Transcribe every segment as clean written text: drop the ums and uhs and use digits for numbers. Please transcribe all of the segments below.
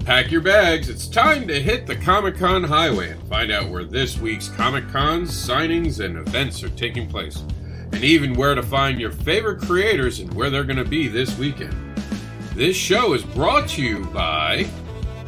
Pack your bags, it's time to hit the Comic-Con highway and find out where this week's Comic-Cons, signings, and events are taking place. And even where to find your favorite creators and where they're going to be this weekend. This show is brought to you by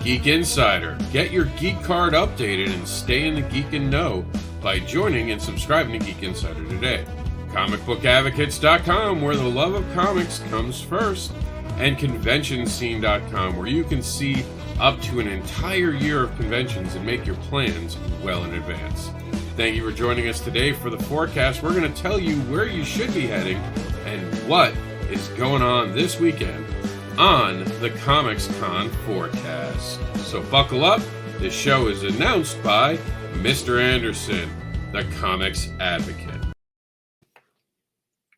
Geek Insider. Get your geek card updated and stay in the geek and know by joining and subscribing to Geek Insider today. ComicBookAdvocates.com, where the love of comics comes first. And ConventionScene.com, where you can see up to an entire year of conventions and make your plans well in advance. Thank you for joining us today for the forecast. We're going to tell you where you should be heading and what is going on this weekend on the ComiX Con forecast. So buckle up. This show is announced by Mr. Anderson, the Comics Advocate.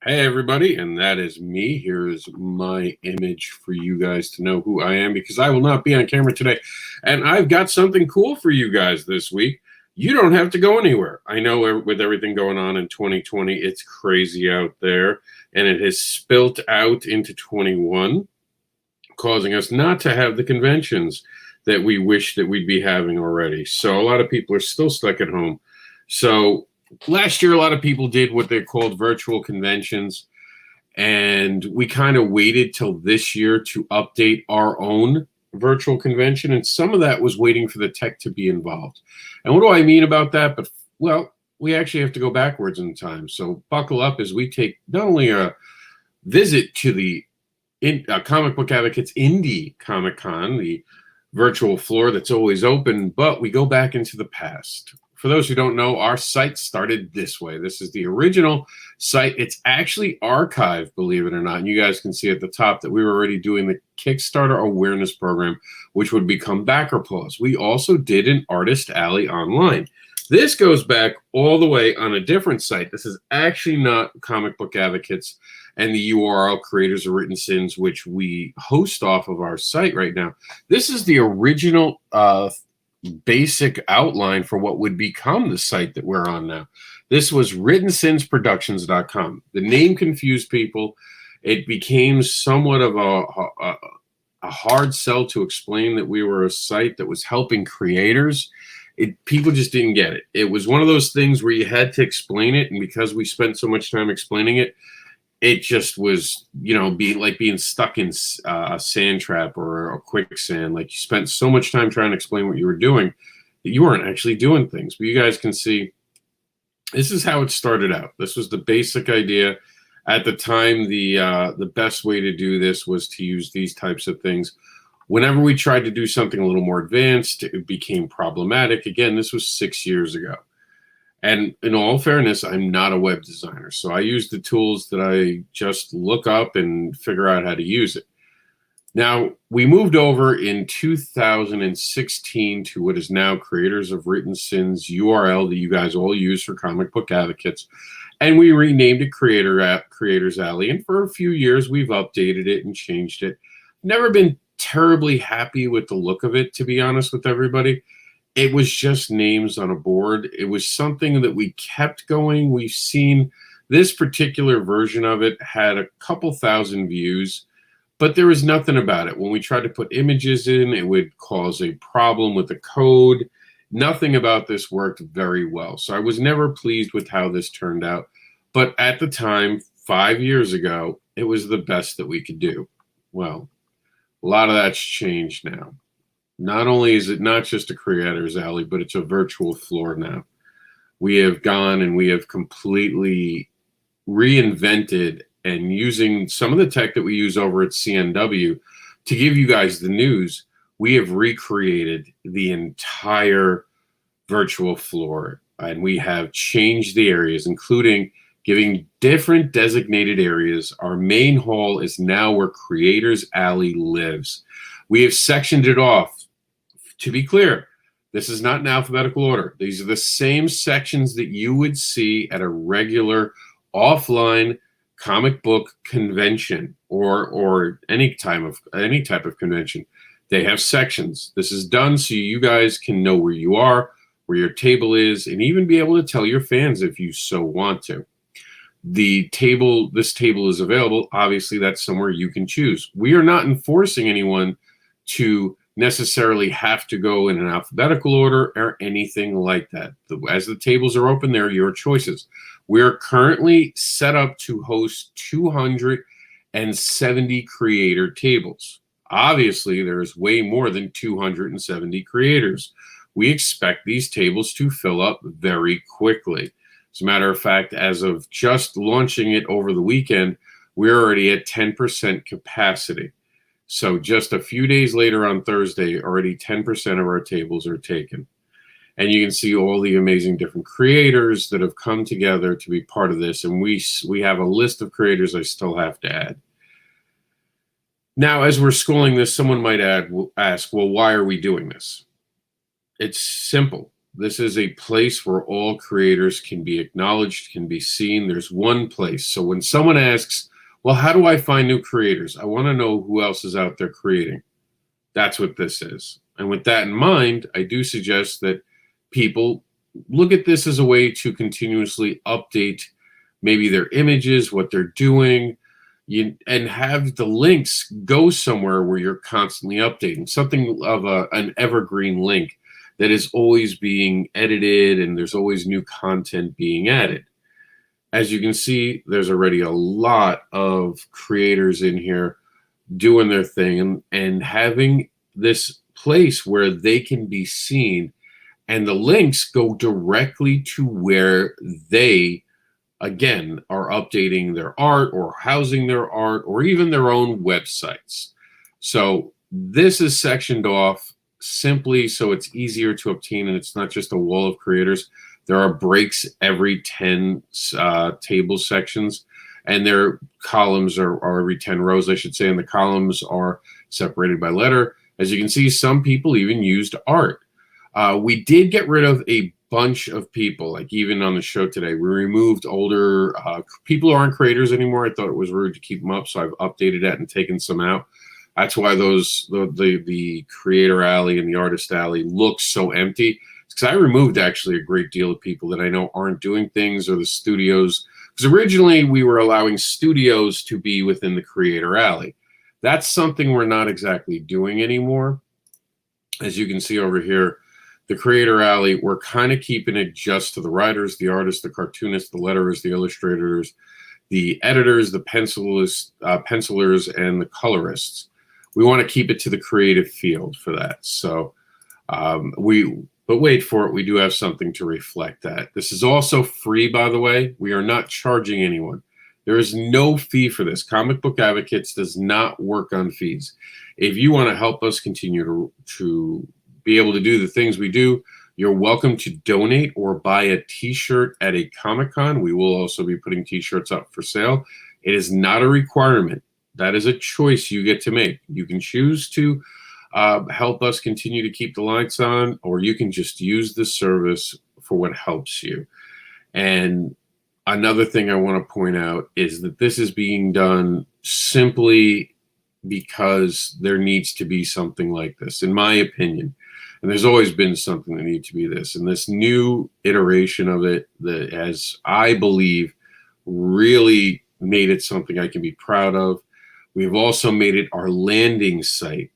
Hey everybody, and that is me. Here is my image for you guys to know who I am, because I will not be on camera today. And I've got something cool for you guys this week. You don't have to go anywhere. I know with everything going on in 2020, it's crazy out there, and it has spilt out into 21, causing us not to have the conventions that we wish that we'd be having already. So a lot of people are still stuck at home. So last year, a lot of people did what they called virtual conventions, and we kind of waited till this year to update our own virtual convention, and some of that was waiting for the tech to be involved. And what do I mean about that? But, well, we actually have to go backwards in time. So buckle up as we take not only a visit to the Comic Book Advocates Indie Comic Con, the virtual floor that's always open, but we go back into the past. For those who don't know, our site started this way. This is the original site. It's actually archived, believe it or not. And you guys can see at the top that we were already doing the Kickstarter awareness program, which would become Backer Paws. We also did an Artist Alley online. This goes back all the way on a different site. This is actually not Comic Book Advocates and the URL Creators of Written Sins, which we host off of our site right now. This is the original basic outline for what would become the site that we're on now. This was WrittenSinsProductions.com. The name confused people. It became somewhat of a hard sell to explain that we were a site that was helping creators. People just didn't get it. It was one of those things where you had to explain it, and because we spent so much time explaining it, it just was, being stuck in a sand trap or a quicksand. Like, you spent so much time trying to explain what you were doing that you weren't actually doing things. But you guys can see, this is how it started out. This was the basic idea. At the time, the best way to do this was to use these types of things. Whenever we tried to do something a little more advanced, it became problematic. Again, this was 6 years ago. And in all fairness, I'm not a web designer, so I use the tools that I just look up and figure out how to use it. Now, we moved over in 2016 to what is now Creators of Written Sins URL that you guys all use for Comic Book Advocates, and we renamed it Creators Alley, and for a few years, we've updated it and changed it. Never been terribly happy with the look of it, to be honest with everybody. It was just names on a board. It was something that we kept going. We've seen this particular version of it had a couple thousand views, but there was nothing about it. When we tried to put images in, it would cause a problem with the code. Nothing about this worked very well. So I was never pleased with how this turned out. But at the time, 5 years ago, it was the best that we could do. Well, a lot of that's changed now. Not only is it not just a Creators Alley, but it's a virtual floor now. We have gone and we have completely reinvented, and using some of the tech that we use over at CNW to give you guys the news, we have recreated the entire virtual floor, and we have changed the areas, including giving different designated areas. Our main hall is now where Creators Alley lives. We have sectioned it off. To be clear, this is not in alphabetical order. These are the same sections that you would see at a regular offline comic book convention or any type of convention. They have sections. This is done so you guys can know where you are, where your table is, and even be able to tell your fans if you so want to. This table is available. Obviously, that's somewhere you can choose. We are not enforcing anyone to necessarily have to go in an alphabetical order or anything like that. As the tables are open, they're your choices. We're currently set up to host 270 creator tables. Obviously, there's way more than 270 creators. We expect these tables to fill up very quickly. As a matter of fact, as of just launching it over the weekend, we're already at 10% capacity. So just a few days later on Thursday, already 10% of our tables are taken. And you can see all the amazing different creators that have come together to be part of this. And we have a list of creators I still have to add. Now, as we're schooling this, someone might ask, well, why are we doing this? It's simple. This is a place where all creators can be acknowledged, can be seen. There's one place. So when someone asks, well, how do I find new creators? I want to know who else is out there creating. That's what this is. And with that in mind, I do suggest that people look at this as a way to continuously update maybe their images, what they're doing, and have the links go somewhere where you're constantly updating. Something of an evergreen link that is always being edited and there's always new content being added. As you can see, there's already a lot of creators in here doing their thing and having this place where they can be seen, and the links go directly to where they, again, are updating their art or housing their art or even their own websites. So this is sectioned off simply so it's easier to obtain, and it's not just a wall of creators. There are breaks every 10 table sections, and their columns are every 10 rows, I should say, and the columns are separated by letter. As you can see, some people even used art. We did get rid of a bunch of people, like even on the show today. We removed older people who aren't creators anymore. I thought it was rude to keep them up, so I've updated that and taken some out. That's why the creator alley and the artist alley look so empty. Because I removed actually a great deal of people that I know aren't doing things, or the studios. Because originally we were allowing studios to be within the creator alley. That's something we're not exactly doing anymore. As you can see over here, the creator alley, we're kind of keeping it just to the writers, the artists, the cartoonists, the letterers, the illustrators, the editors, the pencilers, and the colorists. We want to keep it to the creative field for that. So but wait for it, we do have something to reflect that. This is also free, by the way. We are not charging anyone. There is no fee for this. Comic Book Advocates does not work on fees. If you want to help us continue to be able to do the things we do, you're welcome to donate or buy a t-shirt at a Comic-Con. We will also be putting t-shirts up for sale. It is not a requirement. That is a choice you get to make. You can choose to help us continue to keep the lights on, or you can just use the service for what helps you. And another thing I want to point out is that this is being done simply because there needs to be something like this, in my opinion. And there's always been something that needs to be this. And this new iteration of it that has, I believe, really made it something I can be proud of. We've also made it our landing site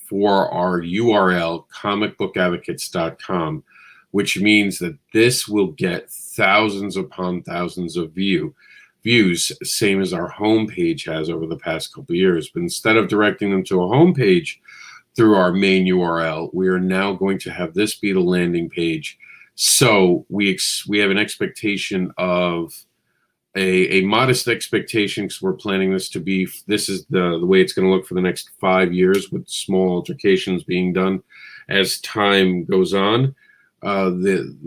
for our URL, comicbookadvocates.com, which means that this will get thousands upon thousands of views, same as our homepage has over the past couple of years. But instead of directing them to a homepage through our main URL, we are now going to have this be the landing page. So we have an expectation of a modest expectation, because we're planning this to be, this is the way it's going to look for the next 5 years, with small alterations being done as time goes on.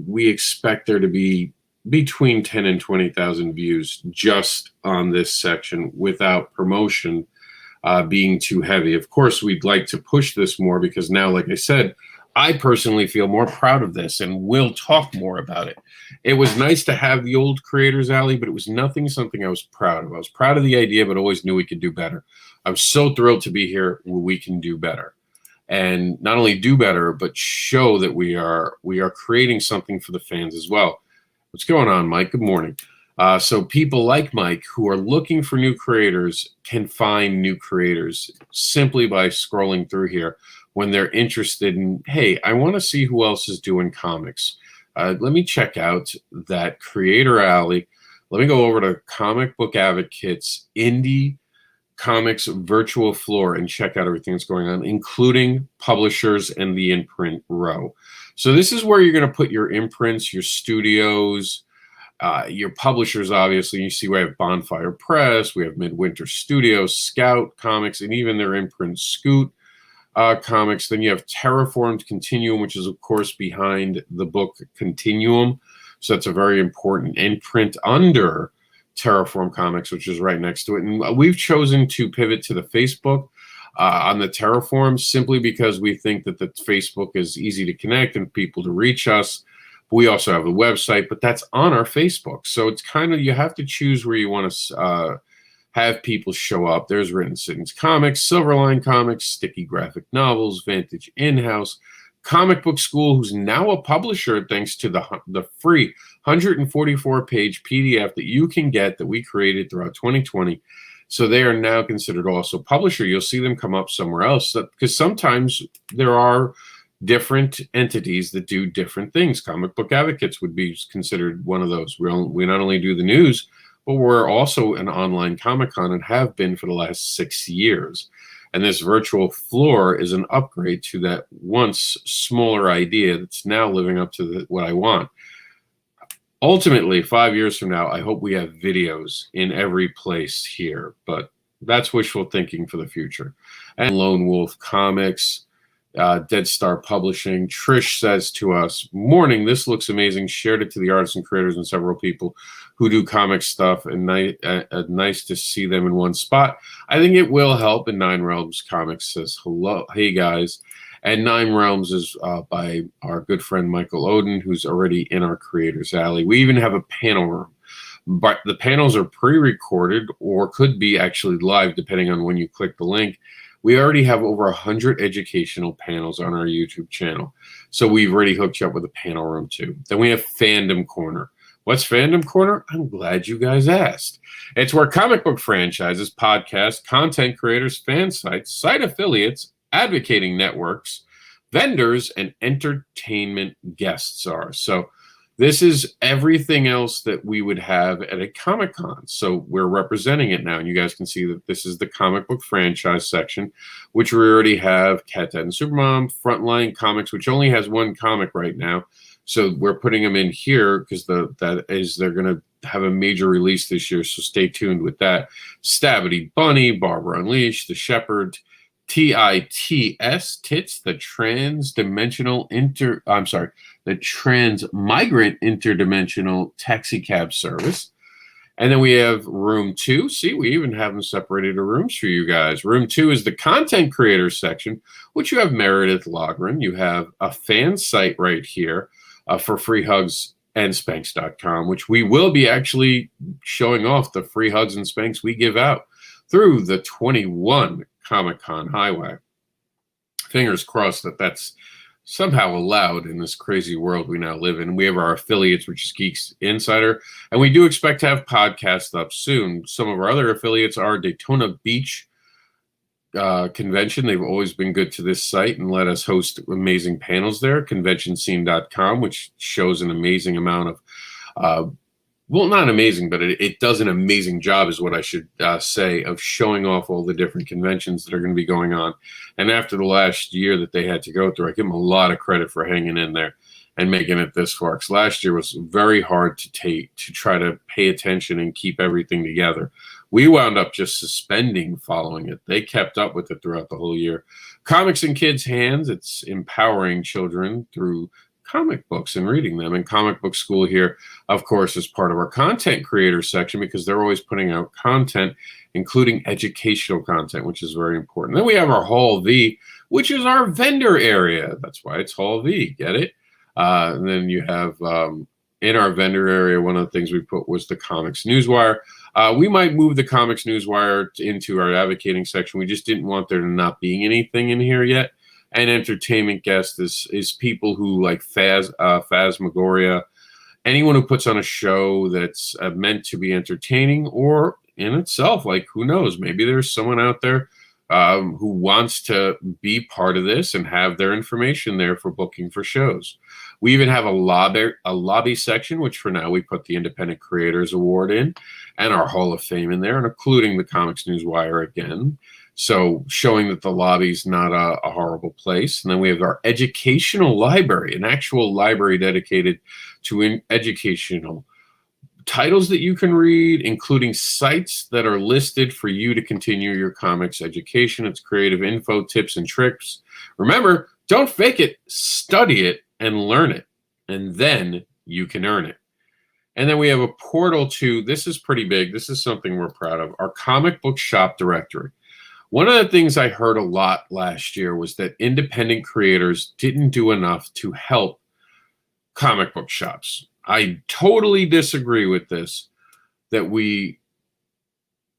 We expect there to be between 10 and 20,000 views just on this section, without promotion being too heavy. Of course, we'd like to push this more, because now, like I said, I personally feel more proud of this and will talk more about it. It was nice to have the old Creators Alley, but it was something I was proud of. I was proud of the idea, but always knew we could do better. I'm so thrilled to be here where we can do better. And not only do better, but show that we are creating something for the fans as well. What's going on, Mike? Good morning. So people like Mike who are looking for new creators can find new creators simply by scrolling through here. when they're interested in, hey, I want to see who else is doing comics. Let me check out that Creator Alley. Let me go over to Comic Book Advocate's Indie Comics virtual floor and check out everything that's going on, including publishers and the imprint row. So this is where you're going to put your imprints, your studios, your publishers. Obviously, you see we have Bonfire Press, we have Midwinter Studios, Scout Comics, and even their imprint Scoot Comics. Then you have Terraformed Continuum, which is, of course, behind the book Continuum. So that's a very important imprint under Terraform Comics, which is right next to it. And we've chosen to pivot to the Facebook on the Terraform simply because we think that the Facebook is easy to connect and people to reach us. We also have the website, but that's on our Facebook. So it's kind of, you have to choose where you want to have people show up. There's Written Sittings Comics, Silverline Comics, Sticky Graphic Novels, Vantage In-House, Comic Book School, who's now a publisher thanks to the free 144-page PDF that you can get that we created throughout 2020. So they are now considered also publisher. You'll see them come up somewhere else because sometimes there are different entities that do different things. Comic Book Advocates would be considered one of those. We not only do the news, but we're also an online Comic-Con and have been for the last 6 years. And this virtual floor is an upgrade to that once smaller idea that's now living up to what I want. Ultimately, 5 years from now, I hope we have videos in every place here, but that's wishful thinking for the future. And Lone Wolf Comics, Dead Star Publishing. Trish says to us, morning, this looks amazing. Shared it to the artists and creators and several people who do comic stuff, and nice to see them in one spot. I think it will help. And Nine Realms Comics says, hello, hey guys. And Nine Realms is by our good friend Michael Oden, who's already in our Creators Alley. We even have a panel room, but the panels are pre-recorded or could be actually live depending on when you click the link. We already have over 100 educational panels on our YouTube channel. So we've already hooked you up with a panel room too. Then we have Fandom Corner. What's Fandom Corner? I'm glad you guys asked. It's where comic book franchises, podcasts, content creators, fan sites, site affiliates, advocating networks, vendors, and entertainment guests are. So this is everything else that we would have at a Comic-Con. So we're representing it now. And you guys can see that this is the comic book franchise section, which we already have Cat Dad and Supermom, Frontline Comics, which only has one comic right now. So we're putting them in here because they're going to have a major release this year. So stay tuned with that. Stabity Bunny, Barbara Unleashed, The Shepherd, TITS, TITS, the Transmigrant Interdimensional Taxi Cab Service. And then we have Room 2. See, we even have them separated to rooms for you guys. Room 2 is the content creators section, which you have Meredith Logren. You have a fan site right here for free hugs and spanks.com, which we will be actually showing off the free hugs and spanks we give out through the 21 Comic-Con highway. Fingers crossed that that's somehow allowed in this crazy world we now live in. We have our affiliates, which is Geeks Insider, and we do expect to have podcasts up soon. Some of our other affiliates are Daytona Beach Convention. They've always been good to this site and let us host amazing panels there. Conventionscene.com, which shows an amazing amount of well, not amazing, but it does an amazing job is what I should say of showing off all the different conventions that are going to be going on. And after the last year that they had to go through, I give them a lot of credit for hanging in there and making it this far. Because last year was very hard to try to pay attention and keep everything together. We wound up just suspending following it. They kept up with it throughout the whole year. Comics in Kids' Hands, it's empowering children through comic books and reading them. And Comic Book School here, of course, is part of our content creators section because they're always putting out content, including educational content, which is very important. Then we have our Hall V, which is our vendor area. That's why it's Hall V. Get it? And then you have in our vendor area, one of the things we put was the Comics Newswire. We might move the Comics Newswire into our advocating section. We just didn't want there to not being anything in here yet. And entertainment guest is people who like Phasmagoria, anyone who puts on a show that's meant to be entertaining or in itself, like who knows, maybe there's someone out there who wants to be part of this and have their information there for booking for shows. We even have a lobby section, which for now we put the Independent Creators Award in and our Hall of Fame in there, and including the Comics Newswire again. So showing that the lobby's not a horrible place. And then we have our educational library, an actual library dedicated to educational titles that you can read, including sites that are listed for you to continue your comics education. It's creative info, tips, and tricks. Remember, don't fake it, study it, and learn it, and then you can earn it. And then we have a portal to, this is pretty big, this is something we're proud of, our comic book shop directory. One of the things I heard a lot last year was that independent creators didn't do enough to help comic book shops. I totally disagree with this, that we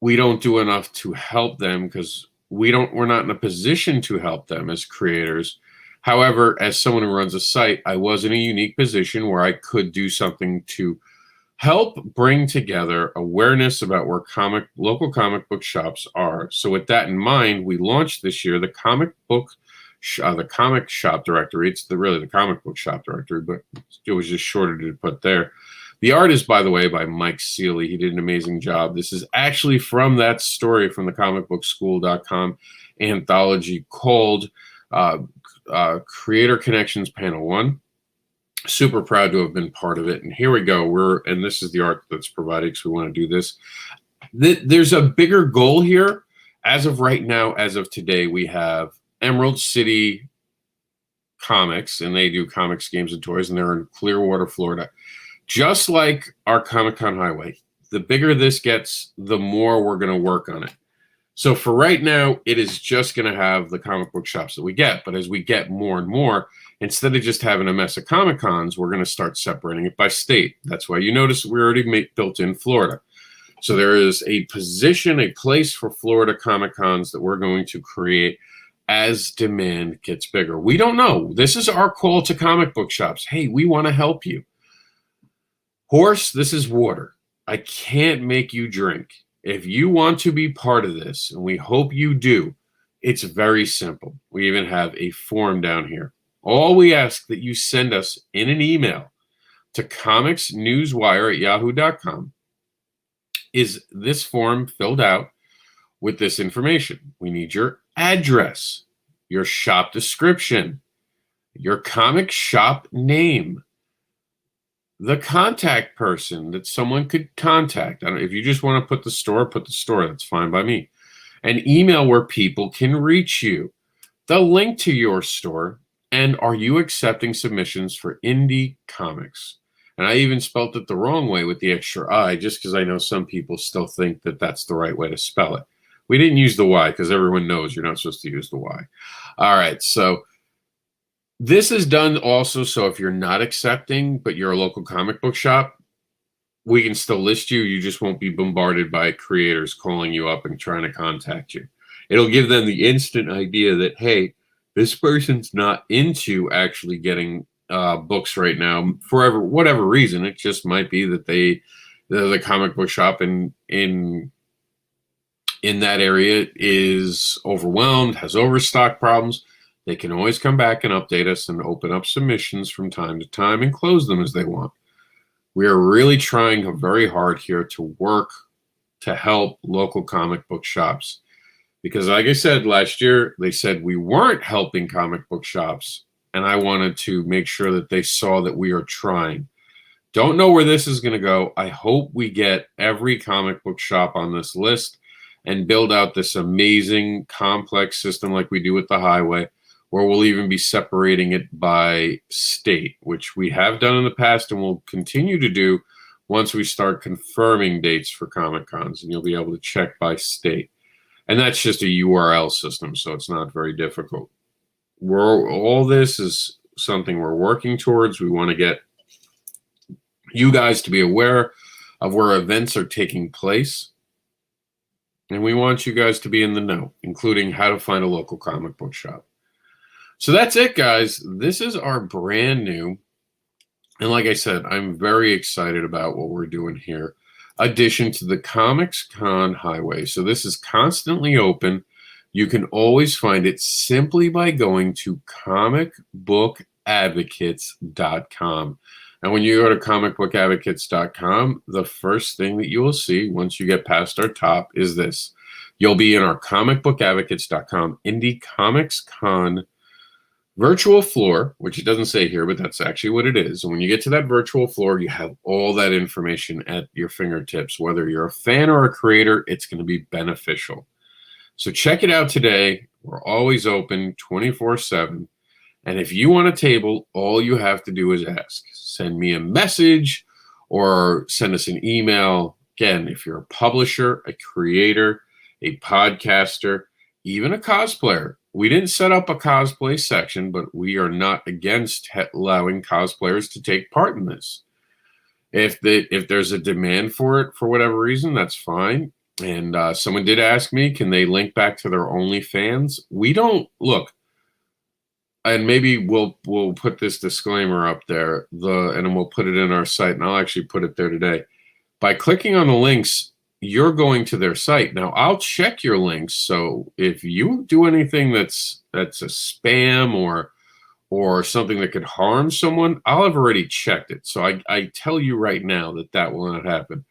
don't do enough to help them because we're not in a position to help them as creators. However, as someone who runs a site, I was in a unique position where I could do something to help bring together awareness about where local comic book shops are. So with that in mind, we launched this year the comic shop directory. It's really the comic book shop directory, but it was just shorter to put there. The art is, by the way, by Mike Seeley. He did an amazing job. This is actually from that story from the comicbookschool.com anthology called Creator Connections Panel 1. Super proud to have been part of it. And here we go. And this is the art that's provided because we want to do this. There's a bigger goal here. As of right now, as of today, we have Emerald City Comics, and they do comics, games, and toys, and they're in Clearwater, Florida. Just like our Comic-Con Highway, the bigger this gets, the more we're going to work on it. So for right now, it is just going to have the comic book shops that we get. But as we get more and more, instead of just having a mess of Comic-Cons, we're going to start separating it by state. That's why you notice we already built in Florida. So there is a position, a place for Florida Comic-Cons that we're going to create as demand gets bigger. We don't know. This is our call to comic book shops. Hey, we want to help you. Horse, this is water. I can't make you drink. If you want to be part of this, and we hope you do, it's very simple. We even have a form down here. All we ask that you send us in an email to comicsnewswire@yahoo.com is this form filled out with this information. We need your address, your shop description, your comic shop name, the contact person that someone could contact. I don't know, if you just want to put the store, that's fine by me. An email where people can reach you, the link to your store, and are you accepting submissions for indie comics? And I even spelt it the wrong way with the extra I, just because I know some people still think that that's the right way to spell it. We didn't use the Y because everyone knows you're not supposed to use the Y. All right, so this is done also so if you're not accepting, but you're a local comic book shop, we can still list you. You just won't be bombarded by creators calling you up and trying to contact you. It'll give them the instant idea that, hey, this person's not into actually getting books right now for whatever reason. It just might be that the comic book shop in that area is overwhelmed, has overstock problems. They can always come back and update us and open up submissions from time to time and close them as they want. We are really trying very hard here to work to help local comic book shops. Because like I said, last year, they said we weren't helping comic book shops, and I wanted to make sure that they saw that we are trying. Don't know where this is going to go. I hope we get every comic book shop on this list and build out this amazing complex system like we do with the highway, where we'll even be separating it by state, which we have done in the past and will continue to do once we start confirming dates for Comic-Cons, and you'll be able to check by state. And that's just a URL system, so it's not very difficult. All this is something we're working towards. We want to get you guys to be aware of where events are taking place. And we want you guys to be in the know, including how to find a local comic book shop. So that's it, guys. This is our brand new, and like I said, I'm very excited about what we're doing here, addition to the ComiX Con Highway. So this is constantly open. You can always find it simply by going to comicbookadvocates.com. And when you go to comicbookadvocates.com, the first thing that you will see once you get past our top is this. You'll be in our comicbookadvocates.com Indiecomicscon virtual floor, which it doesn't say here, but that's actually what it is. And when you get to that virtual floor, you have all that information at your fingertips. Whether you're a fan or a creator, it's going to be beneficial. So check it out today. We're always open 24/7. And if you want a table, all you have to do is ask. Send me a message or send us an email. Again, if you're a publisher, a creator, a podcaster, even a cosplayer. We didn't set up a cosplay section, but we are not against allowing cosplayers to take part in this. If there's a demand for it for whatever reason, that's fine. And someone did ask me, can they link back to their OnlyFans? We don't look. And maybe we'll put this disclaimer up there, and we'll put it in our site, and I'll actually put it there today. By clicking on the links, you're going to their site. Now, I'll check your links. So if you do anything that's a spam or something that could harm someone, I'll have already checked it. So I tell you right now that will not happen.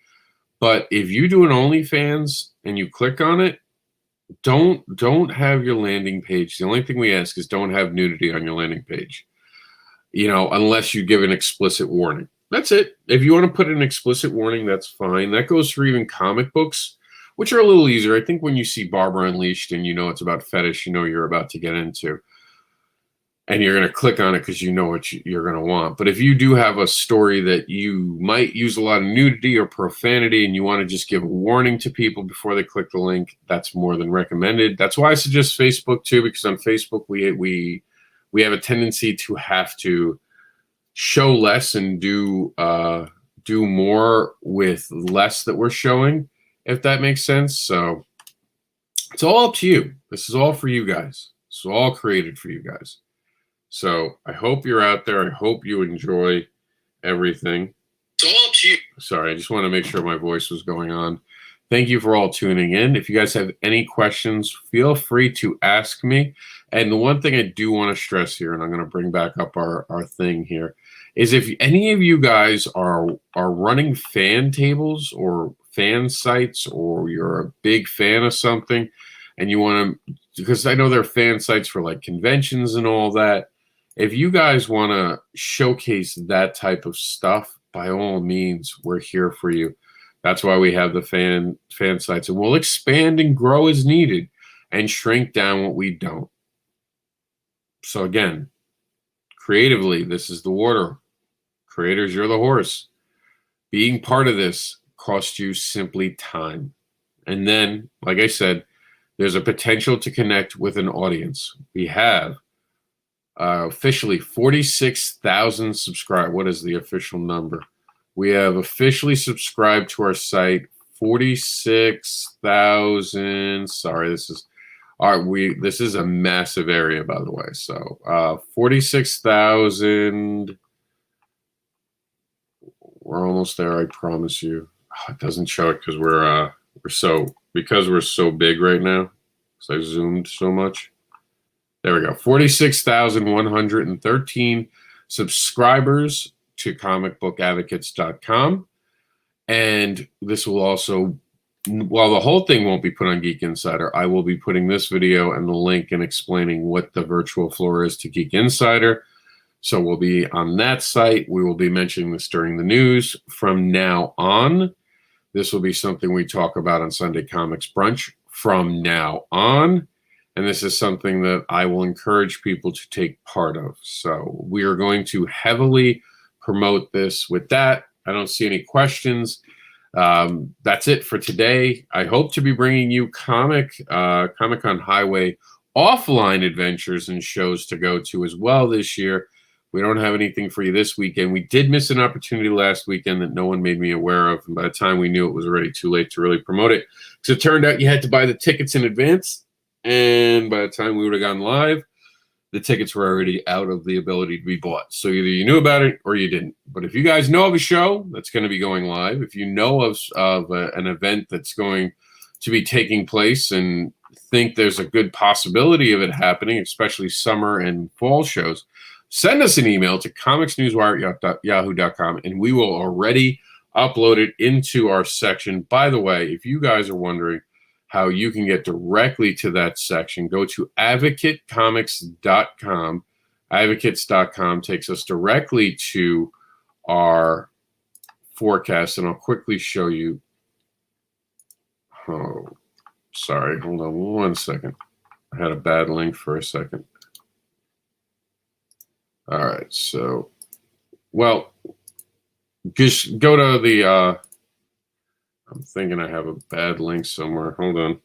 But if you do an OnlyFans and you click on it, don't have your landing page. The only thing we ask is don't have nudity on your landing page, unless you give an explicit warning. That's it. If you want to put an explicit warning, that's fine. That goes for even comic books, which are a little easier. I think when you see Barbara Unleashed and it's about fetish, you're about to get into. And you're going to click on it because you know what you're going to want. But if you do have a story that you might use a lot of nudity or profanity and you want to just give a warning to people before they click the link, that's more than recommended. That's why I suggest Facebook too, because on Facebook we have a tendency to have to show less and do more with less that we're showing, if that makes sense. So it's all up to you. This is all for you guys. It's all created for you guys. So I hope you're out there. I hope you enjoy everything. It's all up to you. Sorry, I just want to make sure my voice was going on. Thank you for all tuning in. If you guys have any questions, feel free to ask me. And the one thing I do want to stress here, and I'm going to bring back up our thing here, is if any of you guys are running fan tables or fan sites, or you're a big fan of something, and you want to, because I know there are fan sites for like conventions and all that. If you guys want to showcase that type of stuff, by all means, we're here for you. That's why we have the fan sites, and we'll expand and grow as needed and shrink down what we don't. So again, creatively, this is the water. Creators, you're the horse. Being part of this costs you simply time. And then, like I said, there's a potential to connect with an audience. We have officially 46,000 subscribed. What is the official number? We have officially subscribed to our site 46,000. Sorry, this is a massive area, by the way. So 46,000. We're almost there, I promise you. Oh, it doesn't show it because we're so big right now. Because I zoomed so much. There we go. 46,113 subscribers to comicbookadvocates.com. And this will also, while the whole thing won't be put on Geek Insider, I will be putting this video and the link and explaining what the virtual floor is to Geek Insider. So we'll be on that site. We will be mentioning this during the news from now on. This will be something we talk about on Sunday Comics Brunch from now on. And this is something that I will encourage people to take part of. So we are going to heavily promote this. With that, I don't see any questions. That's it for today. I hope to be bringing you Comic-Con Highway offline adventures and shows to go to as well this year. We don't have anything for you this weekend. We did miss an opportunity last weekend that no one made me aware of. And by the time we knew, it was already too late to really promote it. Because it turned out you had to buy the tickets in advance. And by the time we would have gone live, the tickets were already out of the ability to be bought. So either you knew about it or you didn't. But if you guys know of a show that's going to be going live, if you know of an event that's going to be taking place and think there's a good possibility of it happening, especially summer and fall shows, send us an email to comicsnewswire@yahoo.com, and we will already upload it into our section. By the way, if you guys are wondering how you can get directly to that section, go to advocatecomics.com. Advocates.com takes us directly to our forecast, and I'll quickly show you. Oh, sorry. Hold on 1 second. I had a bad link for a second. All right. So, well, just go to the, I'm thinking I have a bad link somewhere. Hold on.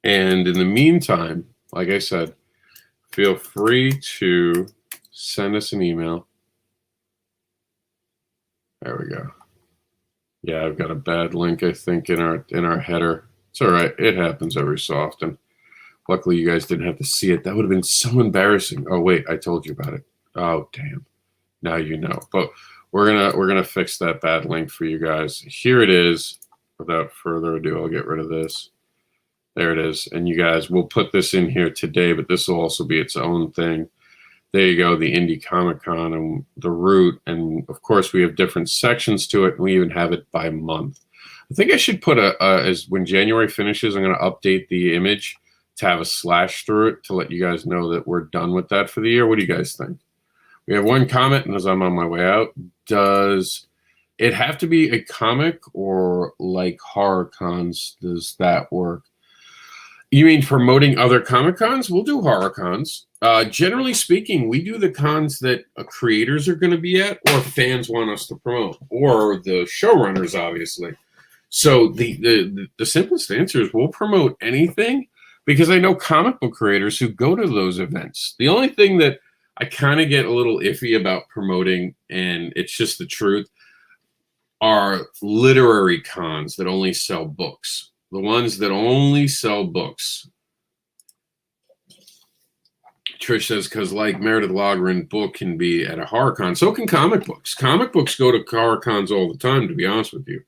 And in the meantime, like I said, feel free to send us an email. There we go. Yeah, I've got a bad link, I think, in our header. It's all right. It happens every so often. Luckily, you guys didn't have to see it. That would have been so embarrassing. Oh, wait, I told you about it. Oh, damn. Now you know. But we're gonna fix that bad link for you guys. Here it is. Without further ado, I'll get rid of this. There it is. And you guys, we'll put this in here today, but this will also be its own thing. There you go, the Indiecomicscon and the route. And of course, we have different sections to it. And we even have it by month. I think I should put as when January finishes, I'm going to update the image to have a slash through it to let you guys know that we're done with that for the year. What do you guys think? We have one comment, and as I'm on my way out, does it have to be a comic or like horror cons? Does that work? You mean promoting other Comic Cons? We'll do horror cons. Generally speaking, we do the cons that creators are going to be at or fans want us to promote, or the showrunners, obviously. So the simplest answer is we'll promote anything, because I know comic book creators who go to those events. The only thing that I kind of get a little iffy about promoting, and it's just the truth, are literary cons that only sell books. The ones that only sell books. Trish says, because like Meredith Logren, book can be at a horror con. So can comic books. Comic books go to horror cons all the time, to be honest with you.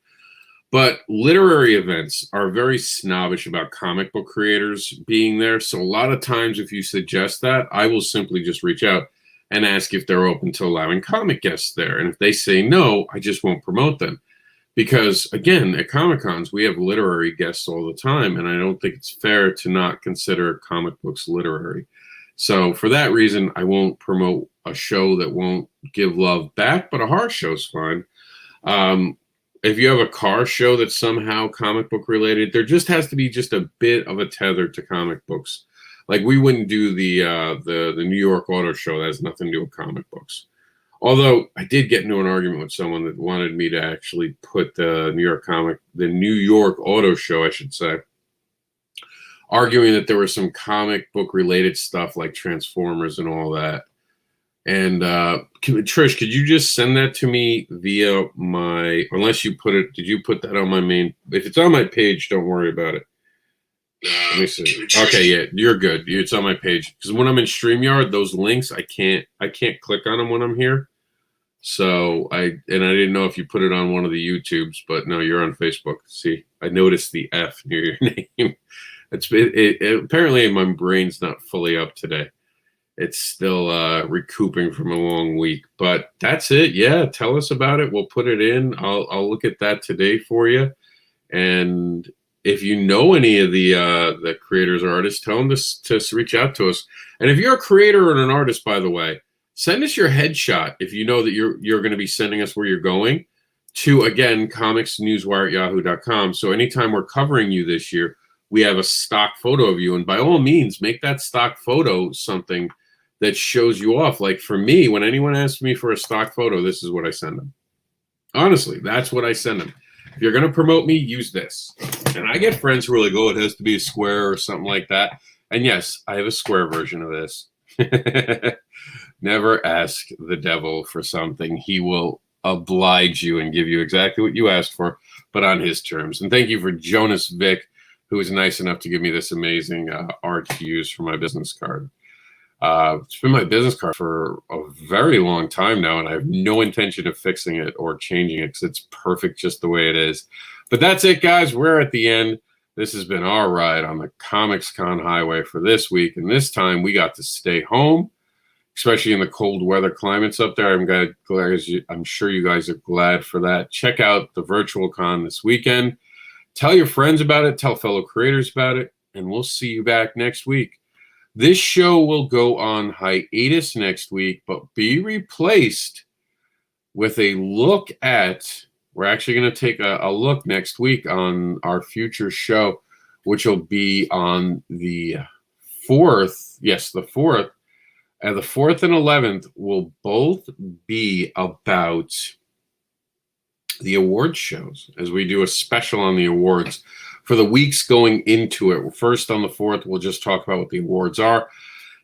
But literary events are very snobbish about comic book creators being there. So a lot of times if you suggest that, I will simply just reach out and ask if they're open to allowing comic guests there. And if they say no, I just won't promote them. Because, again, at Comic Cons, we have literary guests all the time, and I don't think it's fair to not consider comic books literary. So for that reason, I won't promote a show that won't give love back, but a horror show's fine. If you have a car show that's somehow comic book related, there just has to be just a bit of a tether to comic books. Like we wouldn't do the New York Auto Show that has nothing to do with comic books. Although I did get into an argument with someone that wanted me to actually put the New York Auto Show, I should say, arguing that there was some comic book related stuff like Transformers and all that. And Trish, could you just send that to me via my, unless you put it, did you put that on my main? If it's on my page, don't worry about it. Let me see. Okay, yeah, you're good. It's on my page. Because when I'm in StreamYard, those links, I can't click on them when I'm here. So I didn't know if you put it on one of the YouTubes, but no, you're on Facebook. See, I noticed the F near your name. Apparently my brain's not fully up today. It's still recouping from a long week, but that's it. Yeah, tell us about it. We'll put it in. I'll look at that today for you. And if you know any of the creators or artists, tell them to reach out to us. And if you're a creator or an artist, by the way, send us your headshot if you know that you're going to be sending us where you're going to, again, comicsnewswire@yahoo.com. So anytime we're covering you this year, we have a stock photo of you. And by all means, make that stock photo something that shows you off. Like for me, when anyone asks me for a stock photo, this is what I send them. Honestly, that's what I send them. If you're going to promote me, use this. And I get friends who are like, oh, it has to be a square or something like that. And yes, I have a square version of this. Never ask the devil for something. He will oblige you and give you exactly what you asked for, but on his terms. And thank you for Jonas Vick, who was nice enough to give me this amazing art to use for my business card. It's been my business card for a very long time now, and I have no intention of fixing it or changing it because it's perfect just the way it is. But that's it, guys. We're at the end. This has been our ride on the ComiX Con highway for this week. And this time we got to stay home, especially in the cold weather climates up there. I'm sure you guys are glad for that. Check out the virtual con this weekend. Tell your friends about it. Tell fellow creators about it. And we'll see you back next week. This show will go on hiatus next week, but be replaced with a look at... We're actually going to take a look next week on our future show, which will be on the 4th. Yes, the 4th. And the 4th and 11th will both be about the award shows, as we do a special on the awards for the weeks going into it. First, on the 4th, we'll just talk about what the awards are.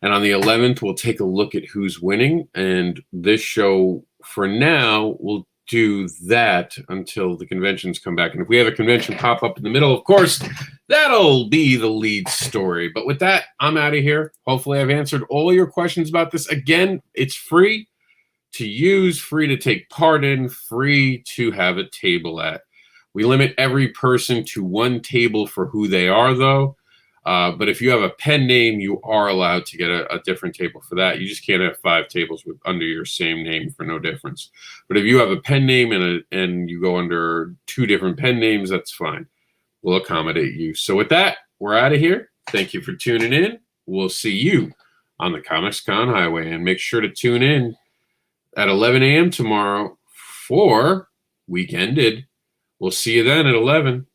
And on the 11th, we'll take a look at who's winning. And this show, for now, will do that until the conventions come back. And if we have a convention pop up in the middle, of course, that'll be the lead story. But with that, I'm out of here. Hopefully I've answered all your questions about this. Again, it's free to use, free to take part in, free to have a table at. We limit every person to one table for who they are, though. But if you have a pen name, you are allowed to get a different table for that. You just can't have 5 tables under your same name for no difference. But if you have a pen name and you go under 2 different pen names, that's fine. We'll accommodate you. So with that, we're out of here. Thank you for tuning in. We'll see you on the ComiX Con highway. And make sure to tune in at 11 a.m. tomorrow for Weekended. We'll see you then at 11.